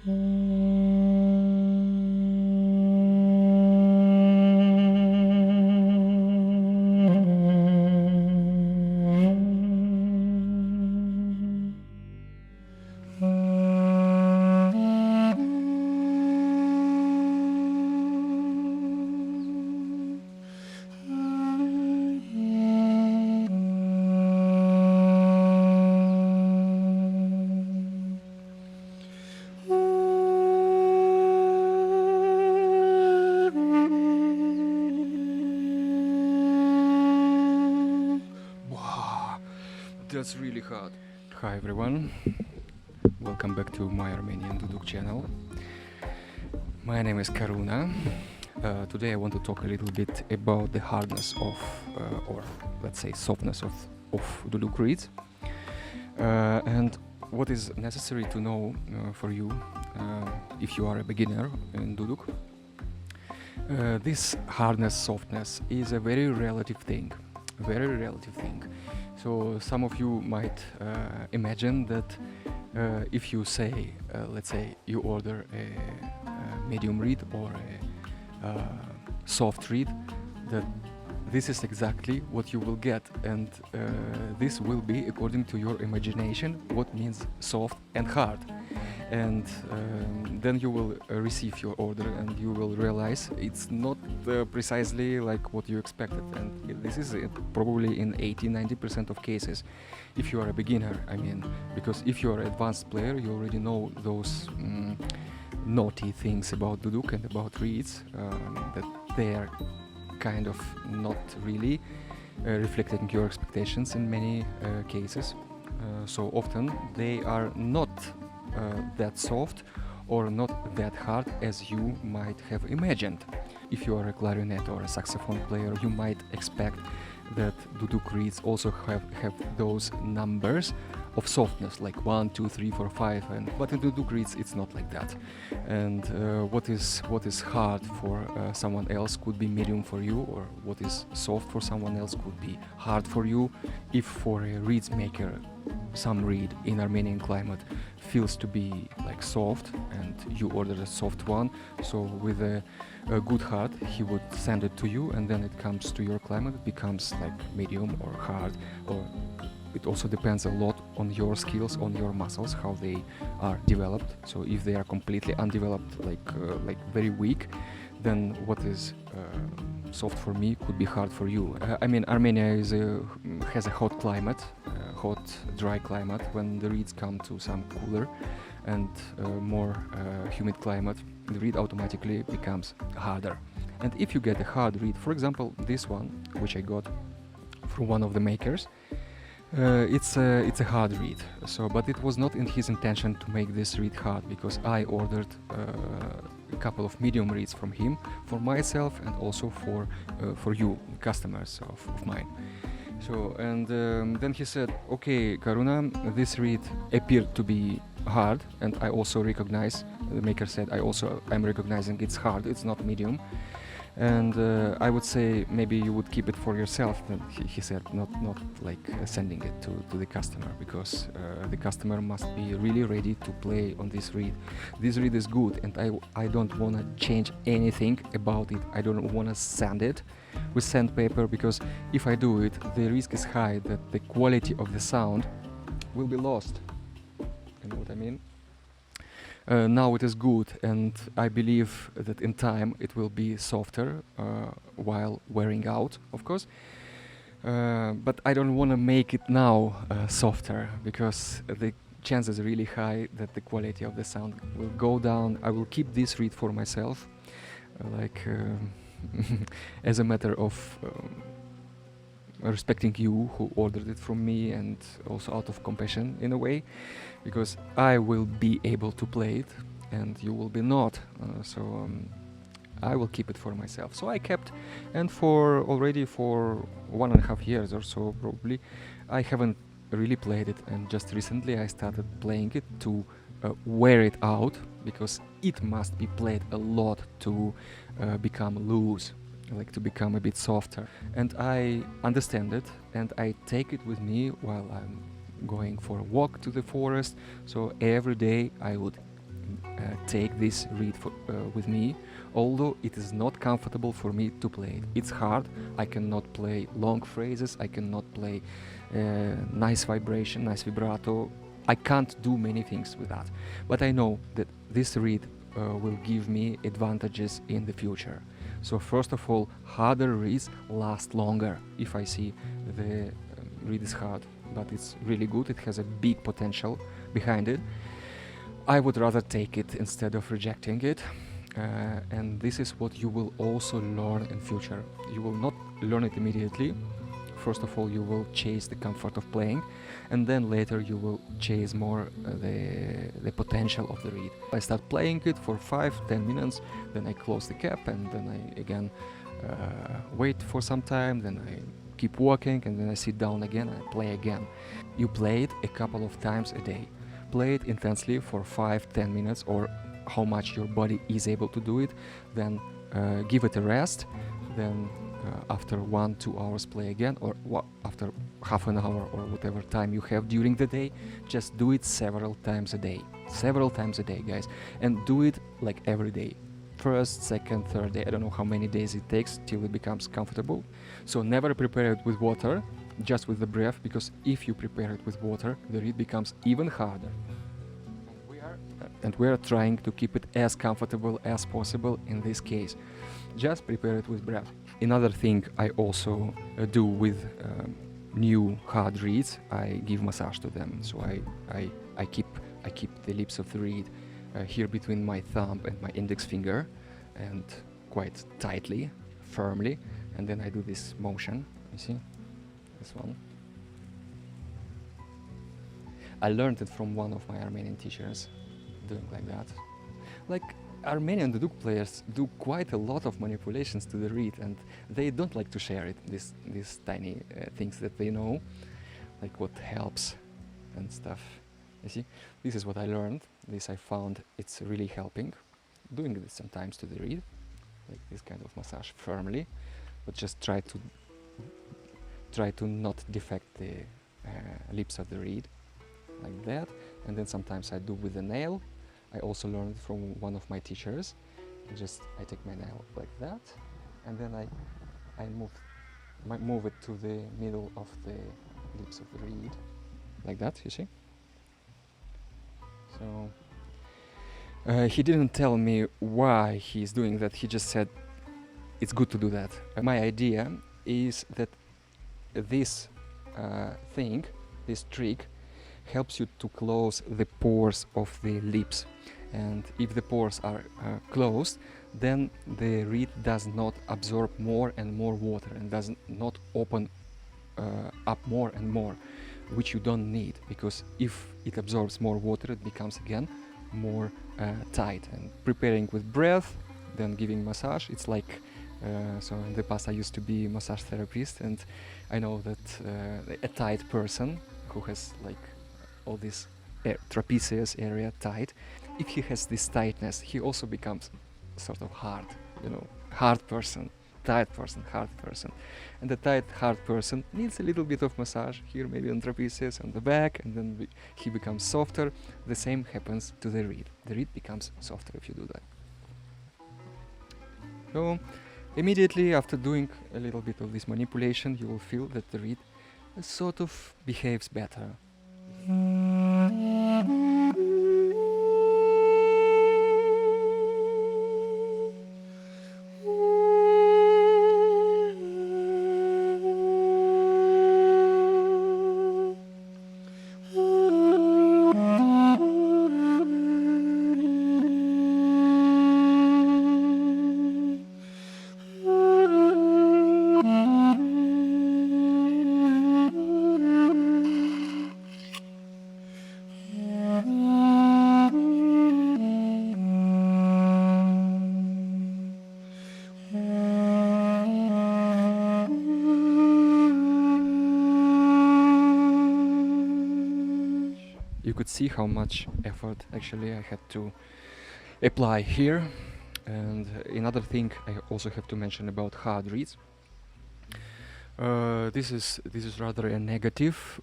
Wow, that's really hard. Hi everyone, welcome back to my Armenian Duduk channel. My name is Karuna. Today I want to talk a little bit about the hardness of, or let's say softness of Duduk reeds, and what is necessary to know for you if you are a beginner in Duduk. This hardness, softness is a very relative thing. So some of you might imagine that if you say, let's say, you order a medium reed or a soft reed, that this is exactly what you will get, and this will be according to your imagination what means soft and hard. And then you will receive your order and you will realize it's not precisely like what you expected, and this is it probably in 80-90% of cases if you are a beginner. I mean, because if you are an advanced player, you already know those naughty things about Duduk and about reeds, that they are kind of not really reflecting your expectations in many cases. So often they are not that soft or not that hard as you might have imagined. If you are a clarinet or a saxophone player, you might expect that Duduk reeds also have those numbers of softness, like 1, 2, 3, 4, 5, but in Duduk reeds it's not like that. And what is hard for someone else could be medium for you, or what is soft for someone else could be hard for you. If for a reeds maker some reed in Armenian climate feels to be like soft and you order a soft one, so with a good heart he would send it to you, and then it comes to your climate, it becomes like medium or hard, or it also depends a lot on your skills, on your muscles, how they are developed. So if they are completely undeveloped, like very weak, then what is soft for me could be hard for you. I mean, Armenia has a hot climate, hot, dry climate. When the reeds come to some cooler and more humid climate, the reed automatically becomes harder. And if you get a hard reed, for example, this one, which I got from one of the makers, it's a hard reed. So, but it was not in his intention to make this reed hard, because I ordered a couple of medium reeds from him for myself and also for you, customers of mine. So, and then he said, okay, Karuna, this reed appeared to be hard, and I also recognize, the maker said, I'm recognizing it's hard, it's not medium. And I would say maybe you would keep it for yourself. And he said, not like sending it to the customer, because the customer must be really ready to play on this reed. This reed is good, and I don't want to change anything about it. I don't want to sand it with sandpaper, because if I do it, the risk is high that the quality of the sound will be lost. You know what I mean? Now it is good, and I believe that in time it will be softer while wearing out, of course. But I don't want to make it now softer, because the chances are really high that the quality of the sound will go down. I will keep this reed for myself, as a matter of respecting you who ordered it from me, and also out of compassion in a way, because I will be able to play it and you will be not, so I will keep it for myself. So I kept, and already for 1.5 years or so probably, I haven't really played it, and just recently I started playing it to wear it out, because it must be played a lot to become loose, like to become a bit softer. And I understand it, and I take it with me while I'm going for a walk to the forest. So every day I would take this reed with me, although it is not comfortable for me to play it. It's hard. I cannot play long phrases. I cannot play nice vibration, nice vibrato. I can't do many things with that. But I know that this reed will give me advantages in the future. So first of all, harder reeds last longer. If I see the reed is hard, but it's really good, it has a big potential behind it, I would rather take it instead of rejecting it. And this is what you will also learn in future. You will not learn it immediately. First of all, you will chase the comfort of playing, and then later you will chase more the potential of the reed. I start playing it for 5-10 minutes, then I close the cap, and then I again wait for some time, then I keep walking, and then I sit down again and I play again. You play it a couple of times a day. Play it intensely for 5-10 minutes, or how much your body is able to do it, then give it a rest, then after 1-2 hours play again, or after half an hour or whatever time you have during the day. Just do it several times a day, guys, and do it like every day, first, second, third day. I don't know how many days it takes till it becomes comfortable. So never prepare it with water, just with the breath, because if you prepare it with water, the reed becomes even harder. And we are trying to keep it as comfortable as possible in this case. Just prepare it with breath. Another thing I also do with new hard reeds, I give massage to them. So I keep the lips of the reed here between my thumb and my index finger, and quite tightly, firmly, and then I do this motion. You see this one? I learned it from one of my Armenian teachers, doing like that. Like, Armenian duduk players do quite a lot of manipulations to the reed, and they don't like to share it, these tiny things that they know, like what helps and stuff. You see, this is what I learned. This I found it's really helping. Doing this sometimes to the reed, like this kind of massage firmly, but just try to not defect the lips of the reed, like that. And then sometimes I do with the nail. I also learned from one of my teachers. I take my nail like that, and then I move it to the middle of the lips of the reed, like that. You see? So he didn't tell me why he's doing that. He just said it's good to do that. My idea is that this thing, this trick, helps you to close the pores of the lips, and if the pores are closed, then the reed does not absorb more and more water and does not open up more and more, which you don't need, because if it absorbs more water, it becomes again more tight. And preparing with breath, then giving massage, it's like so in the past I used to be a massage therapist, and I know that a tight person who has like all this trapezius area tight, if he has this tightness, he also becomes sort of hard, hard person, tight person, hard person. And the tight, hard person needs a little bit of massage here, maybe on trapezius, on the back, and then he becomes softer. The same happens to the reed. The reed becomes softer if you do that. So immediately after doing a little bit of this manipulation, you will feel that the reed sort of behaves better. You could see how much effort actually I had to apply here. And another thing I also have to mention about hard reeds. This is rather a negative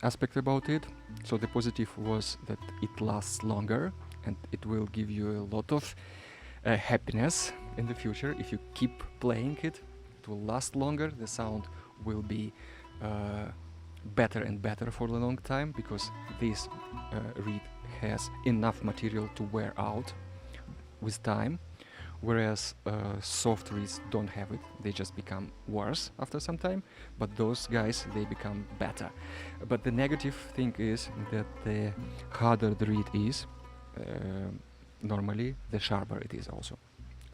aspect about it. So the positive was that it lasts longer, and it will give you a lot of happiness in the future. If you keep playing it, it will last longer, the sound will be better and better for a long time, because this reed has enough material to wear out with time, whereas soft reeds don't have it. They just become worse after some time, but those guys, they become better. But the negative thing is that the harder the reed is, normally the sharper it is also.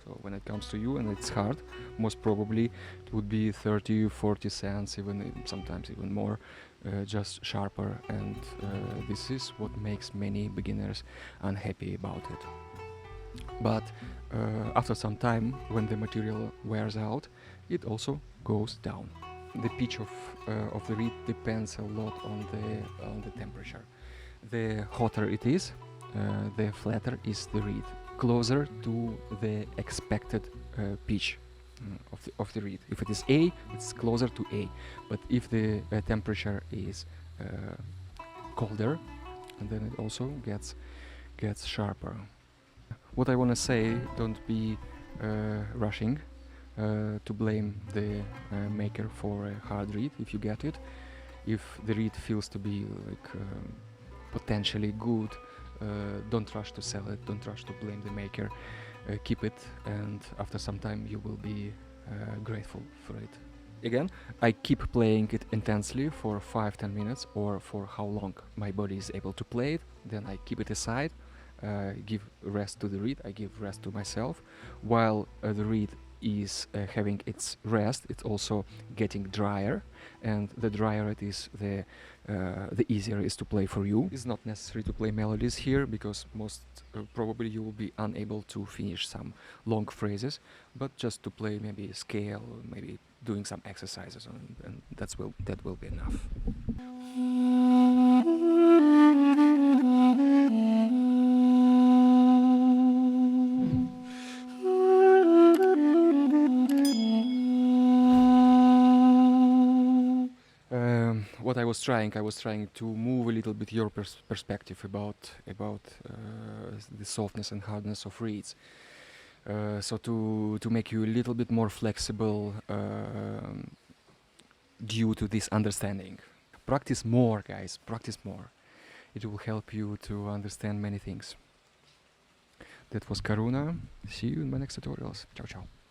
So when it comes to you and it's hard, most probably it would be 30, 40 cents, even sometimes even more, just sharper, and this is what makes many beginners unhappy about it. But after some time, when the material wears out, it also goes down. The pitch of the reed depends a lot on the temperature. The hotter it is, the flatter is the reed, closer to the expected pitch of the reed. If it is A, it's closer to A. But if the temperature is colder, and then it also gets sharper. What I want to say, don't be rushing to blame the maker for a hard reed if you get it. If the reed feels to be like potentially good, don't rush to sell it, don't rush to blame the maker. Keep it, and after some time you will be grateful for it. Again, I keep playing it intensely for 5-10 minutes, or for how long my body is able to play it. Then I keep it aside, give rest to the reed, I give rest to myself. While the reed is having its rest, it's also getting drier, and the drier it is, the easier it is to play for you. It's not necessary to play melodies here, because most probably you will be unable to finish some long phrases, but just to play maybe a scale, maybe doing some exercises, and that will be enough. What I was trying to move a little bit your perspective about the softness and hardness of reeds. So to make you a little bit more flexible due to this understanding. Practice more, guys, practice more. It will help you to understand many things. That was Karuna. See you in my next tutorials. Ciao, ciao.